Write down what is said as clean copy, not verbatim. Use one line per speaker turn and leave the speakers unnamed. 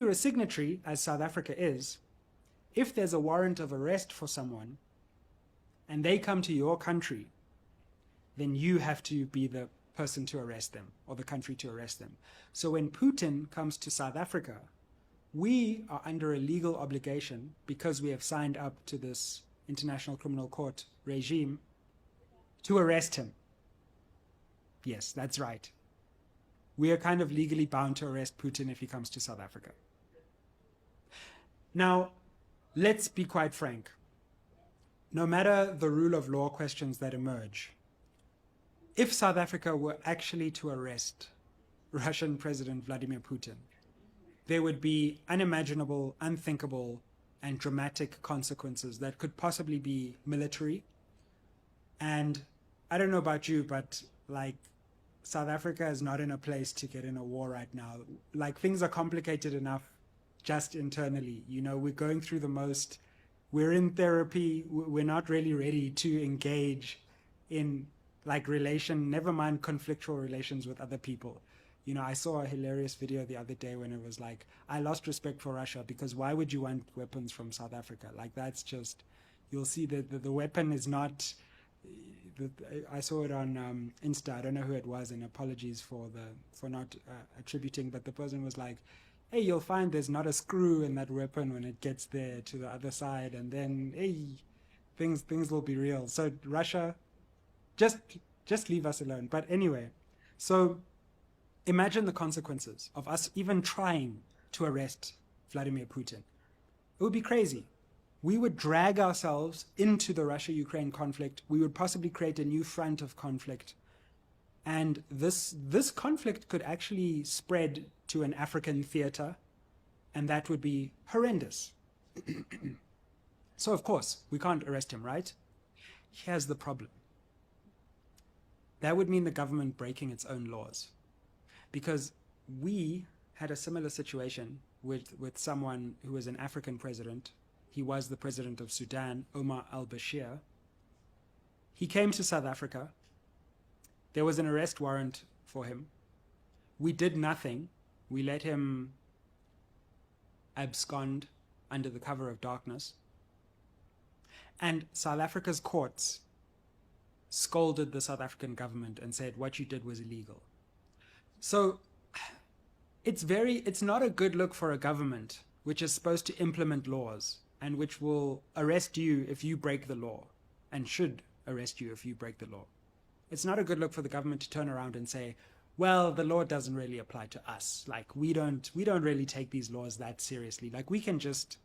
you're a signatory, as South Africa is, if there's a warrant of arrest for someone and they come to your country, then you have to be the person to arrest them, or the country to arrest them. So when Putin comes to South Africa, we are under a legal obligation, because we have signed up to this International Criminal Court regime, to arrest him. Yes, that's right. We are kind of legally bound to arrest Putin if he comes to South Africa. Now, let's be quite frank. No matter the rule of law questions that emerge, if South Africa were actually to arrest Russian President Vladimir Putin, there would be unimaginable, unthinkable, and dramatic consequences that could possibly be military. And I don't know about you, but like, South Africa is not in a place to get in a war right now. Like, things are complicated enough just internally. You know, we're going through the most, we're in therapy, we're not really ready to engage in like never mind conflictual relations with other people. You know, I saw a hilarious video the other day when it was like, I lost respect for Russia because why would you want weapons from South Africa? Like, that's just, you'll see that the weapon is not, I saw it on Insta, I don't know who it was, and apologies for not attributing, but the person was like, hey, you'll find there's not a screw in that weapon when it gets there to the other side, and then, hey, things will be real. So Russia, just leave us alone. But anyway, so imagine the consequences of us even trying to arrest Vladimir Putin. It would be crazy. We would drag ourselves into the Russia-Ukraine conflict. We would possibly create a new front of conflict. And this conflict could actually spread to an African theater, and that would be horrendous. So of course, we can't arrest him, right? Here's the problem. That would mean the government breaking its own laws. Because we had a similar situation with someone who was an African president. He was the president of Sudan, Omar al-Bashir. He came to South Africa. There was an arrest warrant for him. We did nothing. We let him abscond under the cover of darkness. And South Africa's courts scolded the South African government and said what you did was illegal. So it's not a good look for a government which is supposed to implement laws and which will arrest you if you break the law, and should arrest you if you break the law. It's not a good look for the government to turn around and say, well, the law doesn't really apply to us. Like, we don't really take these laws that seriously. Like, we can just